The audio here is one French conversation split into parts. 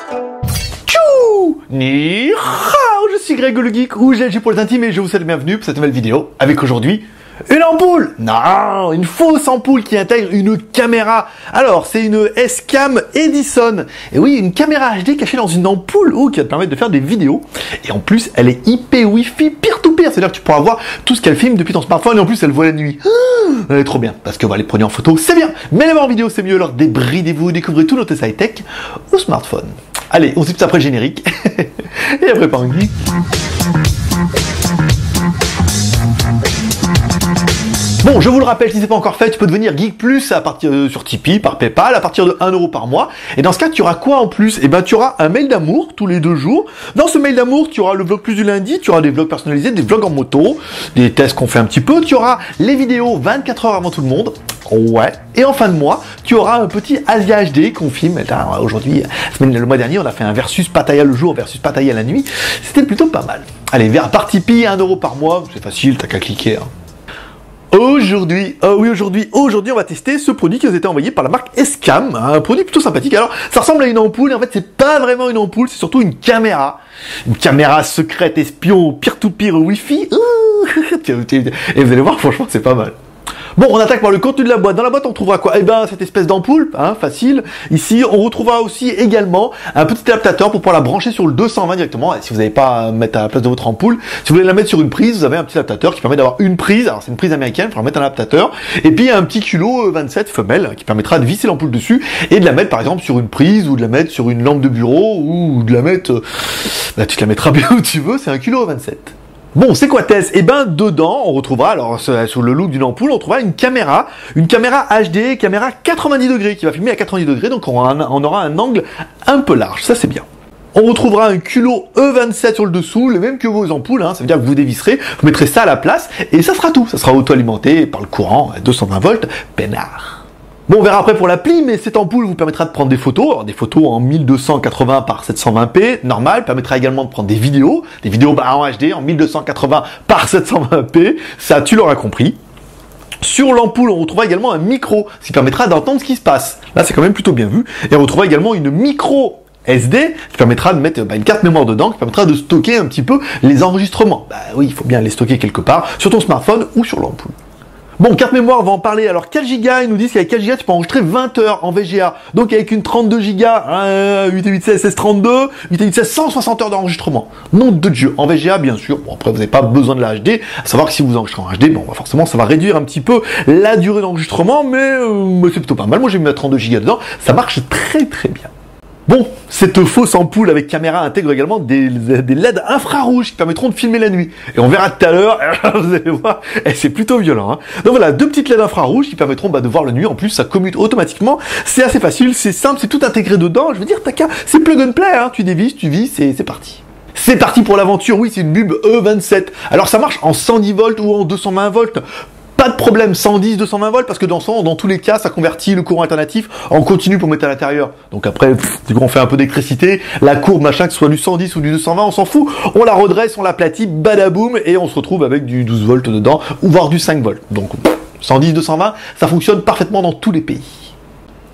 Tchou Ni hao, je suis Greg le Geek, ou GLG pour les intimes, et je vous souhaite la bienvenue pour cette nouvelle vidéo, avec aujourd'hui une ampoule. Non, une fausse ampoule qui intègre une caméra. Alors, c'est une S-Cam Edison. Et oui, une caméra HD cachée dans une ampoule, qui va te permettre de faire des vidéos. Et en plus, elle est IP Wi-Fi peer-to-peer, c'est-à-dire que tu pourras voir tout ce qu'elle filme depuis ton smartphone, et en plus, elle voit la nuit. Elle est trop bien, parce que les produits en photo, c'est bien, mais les voir en vidéo, c'est mieux. Alors, débridez-vous, découvrez tout notre high-tech au smartphone. Allez, on se dit tout après le générique. Et après, par un geek. Bon, je vous le rappelle, si c'est pas encore fait, tu peux devenir Geek Plus à partir sur Tipeee, par PayPal, à partir de 1 € par mois. Et dans ce cas, tu auras quoi en plus? Eh ben, tu auras un mail d'amour tous les 2 jours. Dans ce mail d'amour, tu auras le vlog plus du lundi, tu auras des vlogs personnalisés, des vlogs en moto, des tests qu'on fait un petit peu, tu auras les vidéos 24 heures avant tout le monde. Ouais. Et en fin de mois, tu auras un petit Asia HD qu'on filme. Aujourd'hui, le mois dernier, on a fait un versus Pattaya le jour versus Pattaya la nuit. C'était plutôt pas mal. Allez, par Tipeee, 1 € par mois. C'est facile, t'as qu'à cliquer, hein. Aujourd'hui, on va tester ce produit qui nous a été envoyé par la marque S-Cam, un produit plutôt sympathique. Alors, ça ressemble à une ampoule, et en fait, c'est pas vraiment une ampoule, c'est surtout une caméra secrète espion peer-to-peer Wi-Fi. Et vous allez voir, franchement, c'est pas mal. Bon, on attaque par le contenu de la boîte. Dans la boîte, on trouvera quoi? Eh ben, cette espèce d'ampoule, facile. Ici, on retrouvera aussi également un petit adaptateur pour pouvoir la brancher sur le 220 directement. Et si vous n'avez pas à mettre à la place de votre ampoule, si vous voulez la mettre sur une prise, vous avez un petit adaptateur qui permet d'avoir une prise. Alors, c'est une prise américaine, il faudra mettre un adaptateur. Et puis, un petit culot 27 femelle qui permettra de visser l'ampoule dessus et de la mettre, par exemple, sur une prise ou de la mettre sur une lampe de bureau ou de la mettre, tu te la mettras bien où tu veux. C'est un culot 27. Bon, c'est quoi Tess? Eh ben, dedans, on retrouvera, alors, sur le look d'une ampoule, on trouvera une caméra HD, caméra 90 degrés, qui va filmer à 90 degrés, donc on aura un angle un peu large, ça c'est bien. On retrouvera un culot E27 sur le dessous, le même que vos ampoules, ça veut dire que vous dévisserez, vous mettrez ça à la place, et ça sera tout, ça sera auto-alimenté par le courant, 220 volts, peinard. Bon, on verra après pour l'appli, mais cette ampoule vous permettra de prendre des photos, alors des photos en 1280 par 720p, normal, permettra également de prendre des vidéos en HD, en 1280 par 720p, ça tu l'auras compris. Sur l'ampoule, on retrouvera également un micro, ce qui permettra d'entendre ce qui se passe. Là, c'est quand même plutôt bien vu. Et on retrouvera également une micro SD, qui permettra de mettre une carte mémoire dedans, qui permettra de stocker un petit peu les enregistrements. Oui, il faut bien les stocker quelque part, sur ton smartphone ou sur l'ampoule. Bon, carte mémoire, on va en parler. Alors, 4 Go, ils nous disent qu'avec 4 Go, tu peux enregistrer 20 heures en VGA. Donc, avec une 32 Go, 886 1632, 886 160 heures d'enregistrement. Nom de Dieu. En VGA, bien sûr. Bon, après, vous n'avez pas besoin de la HD. À savoir que si vous enregistrez en HD, forcément, ça va réduire un petit peu la durée d'enregistrement, mais c'est plutôt pas mal. Moi, j'ai mis ma 32 Go dedans. Ça marche très, très bien. Bon, cette fausse ampoule avec caméra intègre également des LED infrarouges qui permettront de filmer la nuit. Et on verra tout à l'heure, vous allez voir, c'est plutôt violent. Donc voilà, 2 petites LED infrarouges qui permettront de voir la nuit. En plus, ça commute automatiquement. C'est assez facile, c'est simple, c'est tout intégré dedans. Je veux dire, c'est plug and play, tu dévisses, tu vis, c'est parti. C'est parti pour l'aventure, oui, c'est une bulbe E27. Alors ça marche en 110 volts ou en 220 volts. Pas de problème, 110, 220 volts, parce que dans tous les cas, ça convertit le courant alternatif en continu pour mettre à l'intérieur. Donc après, on fait un peu d'électricité, la courbe, machin, que ce soit du 110 ou du 220, on s'en fout. On la redresse, on l'aplatit, badaboum, et on se retrouve avec du 12 volts dedans, ou voire du 5 volts. Donc 110, 220, ça fonctionne parfaitement dans tous les pays.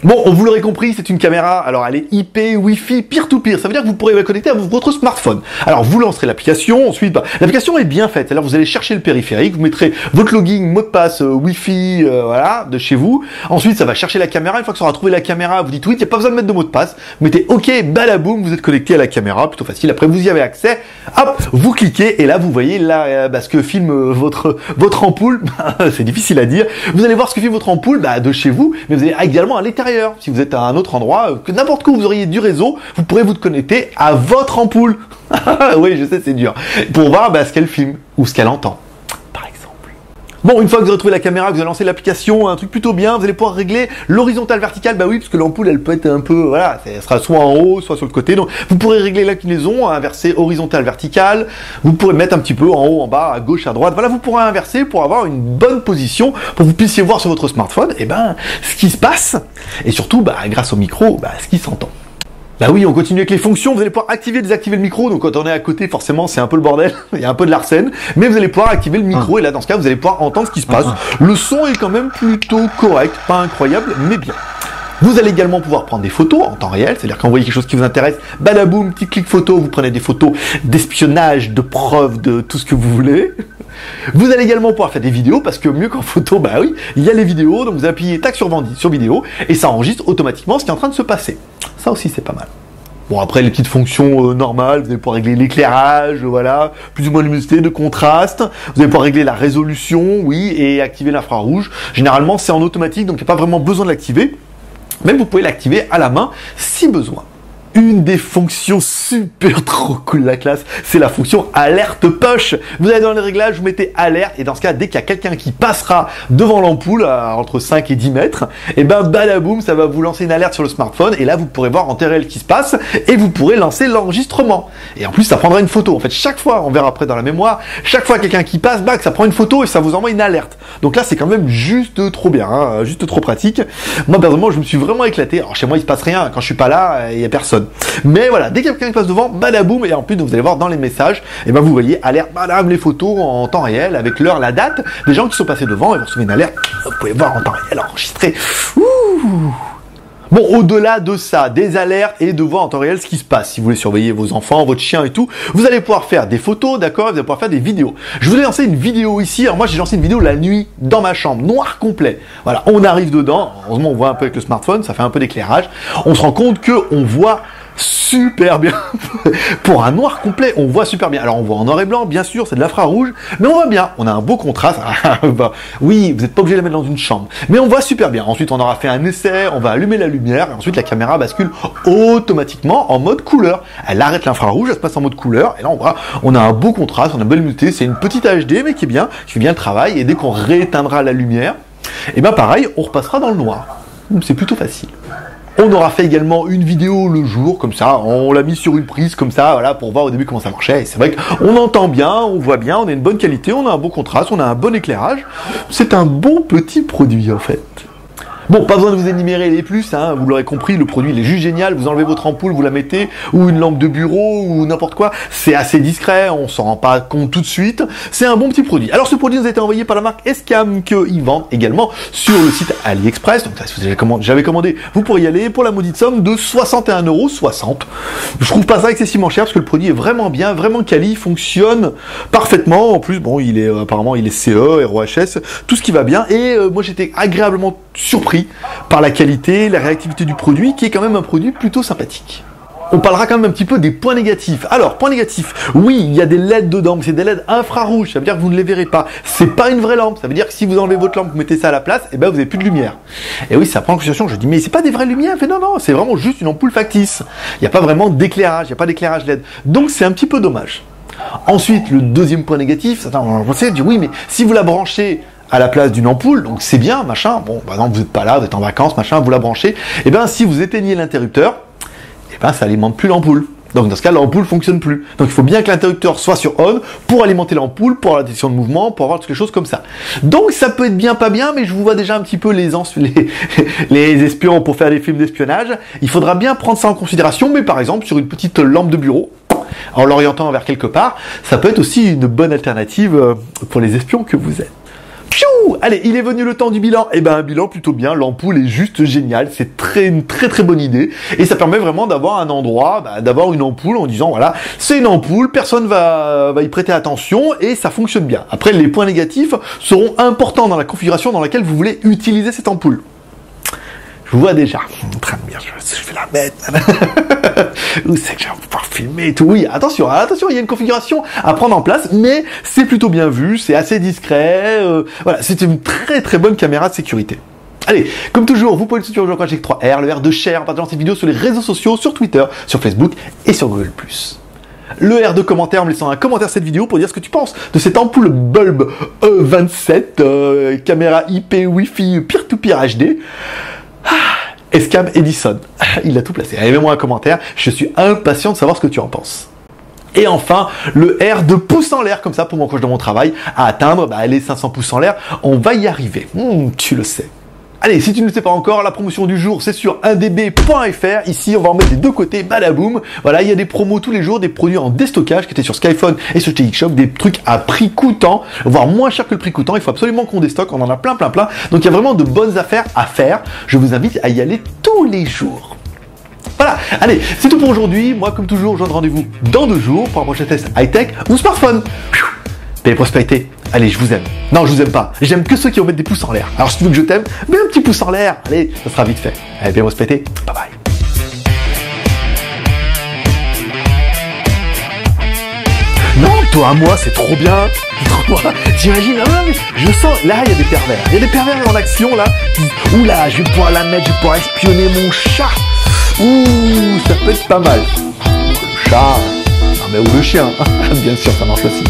Bon, vous l'aurez compris, c'est une caméra, alors elle est IP, Wi-Fi, peer-to-peer, ça veut dire que vous pourrez la connecter à votre smartphone. Alors vous lancerez l'application, ensuite, l'application est bien faite, alors vous allez chercher le périphérique, vous mettrez votre login, mot de passe, Wi-Fi, de chez vous, ensuite ça va chercher la caméra, une fois que ça aura trouvé la caméra, vous dites oui, il n'y a pas besoin de mettre de mot de passe, vous mettez OK, balaboum, vous êtes connecté à la caméra, plutôt facile, après vous y avez accès, hop, vous cliquez, et là vous voyez là, ce que filme votre ampoule, c'est difficile à dire, vous allez voir ce que filme votre ampoule, de chez vous, mais vous allez également à l'extérieur. Si vous êtes à un autre endroit, que n'importe où vous auriez du réseau, vous pourrez vous connecter à votre ampoule. Oui, je sais, c'est dur. Pour voir ce qu'elle filme ou ce qu'elle entend, par exemple. Bon, une fois que vous avez trouvé la caméra, que vous avez lancé l'application, un truc plutôt bien, vous allez pouvoir régler l'horizontale verticale. Oui, parce que l'ampoule, elle peut être un peu, elle sera soit en haut, soit sur le côté. Donc, vous pourrez régler l'inclinaison, inverser horizontale verticale. Vous pourrez mettre un petit peu en haut, en bas, à gauche, à droite. Voilà, vous pourrez inverser pour avoir une bonne position, pour que vous puissiez voir sur votre smartphone, ce qui se passe. Et surtout, grâce au micro, ce qui s'entend. Oui, on continue avec les fonctions, vous allez pouvoir activer et désactiver le micro, donc quand on est à côté, forcément, c'est un peu le bordel, il y a un peu de l'arsène, mais vous allez pouvoir activer le micro, et là, dans ce cas, vous allez pouvoir entendre ce qui se passe. Le son est quand même plutôt correct, pas incroyable, mais bien. Vous allez également pouvoir prendre des photos en temps réel, c'est-à-dire quand vous voyez quelque chose qui vous intéresse, badaboum, petit clic photo, vous prenez des photos d'espionnage, de preuves, de tout ce que vous voulez. Vous allez également pouvoir faire des vidéos, parce que mieux qu'en photo, bah oui, il y a les vidéos, donc vous appuyez tac sur vidéo, et ça enregistre automatiquement ce qui est en train de se passer. Ça aussi c'est pas mal. Bon, après les petites fonctions normales, vous allez pouvoir régler l'éclairage, voilà, plus ou moins de luminosité, de contraste, vous allez pouvoir régler la résolution, oui, et activer l'infrarouge. Généralement c'est en automatique, donc il n'y a pas vraiment besoin de l'activer. Même vous pouvez l'activer à la main si besoin. Une des fonctions super trop cool de la classe, c'est la fonction alerte push. Vous allez dans les réglages, vous mettez alerte, et dans ce cas, dès qu'il y a quelqu'un qui passera devant l'ampoule, entre 5 et 10 mètres, et ben badaboum, ça va vous lancer une alerte sur le smartphone, et là vous pourrez voir en temps réel ce qui se passe, et vous pourrez lancer l'enregistrement. Et en plus, ça prendra une photo. En fait, chaque fois, on verra après dans la mémoire, chaque fois quelqu'un qui passe, ça prend une photo et ça vous envoie une alerte. Donc là, c'est quand même juste trop bien, hein, juste trop pratique. Moi, personnellement, je me suis vraiment éclaté. Alors chez moi, il se passe rien. Quand je suis pas là, il y a personne. Mais voilà, dès qu'il y a quelqu'un qui passe devant, badaboum, et en plus vous allez voir dans les messages, et ben vous voyez alerte, madame, les photos en temps réel, avec l'heure, la date, des gens qui sont passés devant, et vous recevez une alerte, vous pouvez voir en temps réel enregistré. Ouh. Bon, au-delà de ça, des alertes et de voir en temps réel ce qui se passe. Si vous voulez surveiller vos enfants, votre chien et tout, vous allez pouvoir faire des photos, d'accord, vous allez pouvoir faire des vidéos. Je vous ai lancé une vidéo ici. Alors moi, j'ai lancé une vidéo la nuit dans ma chambre, noir complet. Voilà, on arrive dedans. Heureusement, on voit un peu avec le smartphone, ça fait un peu d'éclairage. On se rend compte que on voit super bien. Pour un noir complet, on voit super bien. Alors on voit en noir et blanc, bien sûr, c'est de l'infrarouge, mais on voit bien. On a un beau contraste. Oui, vous n'êtes pas obligé de la mettre dans une chambre, mais on voit super bien. Ensuite, on aura fait un essai, on va allumer la lumière, et ensuite la caméra bascule automatiquement en mode couleur. Elle arrête l'infrarouge, elle se passe en mode couleur, et là on voit, on a un beau contraste, on a une belle luminosité. C'est une petite HD, mais qui est bien, qui fait bien le travail. Et dès qu'on rééteindra la lumière, et ben pareil, on repassera dans le noir. C'est plutôt facile. On aura fait également une vidéo le jour, comme ça, on l'a mis sur une prise, comme ça, voilà, pour voir au début comment ça marchait. Et c'est vrai qu'on entend bien, on voit bien, on a une bonne qualité, on a un bon contraste, on a un bon éclairage. C'est un bon petit produit, en fait. Bon, pas besoin de vous énumérer les plus, hein, vous l'aurez compris, le produit il est juste génial, vous enlevez votre ampoule, vous la mettez, ou une lampe de bureau, ou n'importe quoi, c'est assez discret, on s'en rend pas compte tout de suite, c'est un bon petit produit. Alors ce produit nous a été envoyé par la marque Escam, qu'ils vendent également sur le site AliExpress, donc ça, si vous avez commandé, vous pourrez y aller pour la maudite somme de 61,60 €. Je trouve pas ça excessivement cher, parce que le produit est vraiment bien, vraiment quali, il fonctionne parfaitement, en plus, bon, il est apparemment il est CE, ROHS, tout ce qui va bien, et moi j'étais agréablement surpris par la qualité, la réactivité du produit, qui est quand même un produit plutôt sympathique. On parlera quand même un petit peu des points négatifs. Alors, point négatif, oui, il y a des LED dedans, mais c'est des LED infrarouges, ça veut dire que vous ne les verrez pas. C'est pas une vraie lampe, ça veut dire que si vous enlevez votre lampe, vous mettez ça à la place, et ben vous n'avez plus de lumière. Et oui, ça prend en considération, je dis, mais c'est pas des vraies lumières. Mais non, non, c'est vraiment juste une ampoule factice. Il n'y a pas vraiment d'éclairage, il n'y a pas d'éclairage LED. Donc c'est un petit peu dommage. Ensuite, le deuxième point négatif, on va penser, dire oui, mais si vous la branchez à la place d'une ampoule, donc c'est bien, machin, bon, par exemple, vous n'êtes pas là, vous êtes en vacances, machin, vous la branchez, et bien si vous éteignez l'interrupteur, et ben ça alimente plus l'ampoule. Donc dans ce cas, l'ampoule fonctionne plus. Donc il faut bien que l'interrupteur soit sur on pour alimenter l'ampoule, pour avoir la détection de mouvement, pour avoir quelque chose comme ça. Donc ça peut être bien, pas bien, mais je vous vois déjà un petit peu les espions pour faire des films d'espionnage. Il faudra bien prendre ça en considération, mais par exemple sur une petite lampe de bureau, en l'orientant vers quelque part, ça peut être aussi une bonne alternative pour les espions que vous êtes. Allez, il est venu le temps du bilan. Et ben un bilan plutôt bien, l'ampoule est juste géniale, c'est une très bonne idée, et ça permet vraiment d'avoir un endroit, d'avoir une ampoule en disant voilà, c'est une ampoule, personne va y prêter attention, et ça fonctionne bien. Après, les points négatifs seront importants dans la configuration dans laquelle vous voulez utiliser cette ampoule. Je vous vois déjà en train de dire, je vais la mettre. Où c'est que je vais pouvoir filmer et tout. Oui, attention, attention, il y a une configuration à prendre en place, mais c'est plutôt bien vu, c'est assez discret. Voilà, c'est une très bonne caméra de sécurité. Allez, comme toujours, vous pouvez le soutenir avec 3R, le R de share, en partageant cette vidéo sur les réseaux sociaux, sur Twitter, sur Facebook et sur Google+. Le R de commentaire en me laissant un commentaire cette vidéo pour dire ce que tu penses de cette ampoule Bulb E27, caméra IP Wi-Fi peer-to-peer HD. Escam Edison, il a tout placé. Allez, mets-moi un commentaire, je suis impatient de savoir ce que tu en penses. Et enfin, le R de pouce en l'air, comme ça, pour m'encourager dans mon travail, à atteindre les 500 pouces en l'air. On va y arriver, tu le sais. Allez, si tu ne le sais pas encore, la promotion du jour, c'est sur 1db.fr. Ici, on va en mettre des deux côtés, badaboum. Voilà, il y a des promos tous les jours, des produits en déstockage qui étaient sur Skyphone et sur TX Shop, des trucs à prix coûtant, voire moins cher que le prix coûtant. Il faut absolument qu'on déstocke, on en a plein. Donc il y a vraiment de bonnes affaires à faire. Je vous invite à y aller tous les jours. Voilà, allez, c'est tout pour aujourd'hui. Moi, comme toujours, je donne rendez-vous dans 2 jours pour un prochain test high-tech ou smartphone. Paix et prospérité. Allez, je vous aime. Non, je vous aime pas. J'aime que ceux qui vont mettre des pouces en l'air. Alors, si tu veux que je t'aime, mets un petit pouce en l'air. Allez, ça sera vite fait. Allez, paix et prospérité. Bye bye. Non, toi à moi, c'est trop bien. T'imagines, je sens, là, il y a des pervers. Il y a des pervers en action, là. Oula, je vais pouvoir la mettre, je vais pouvoir espionner mon chat. Ouh, ça peut être pas mal. Le chat. Non, mais ou le chien. Bien sûr, ça marche aussi.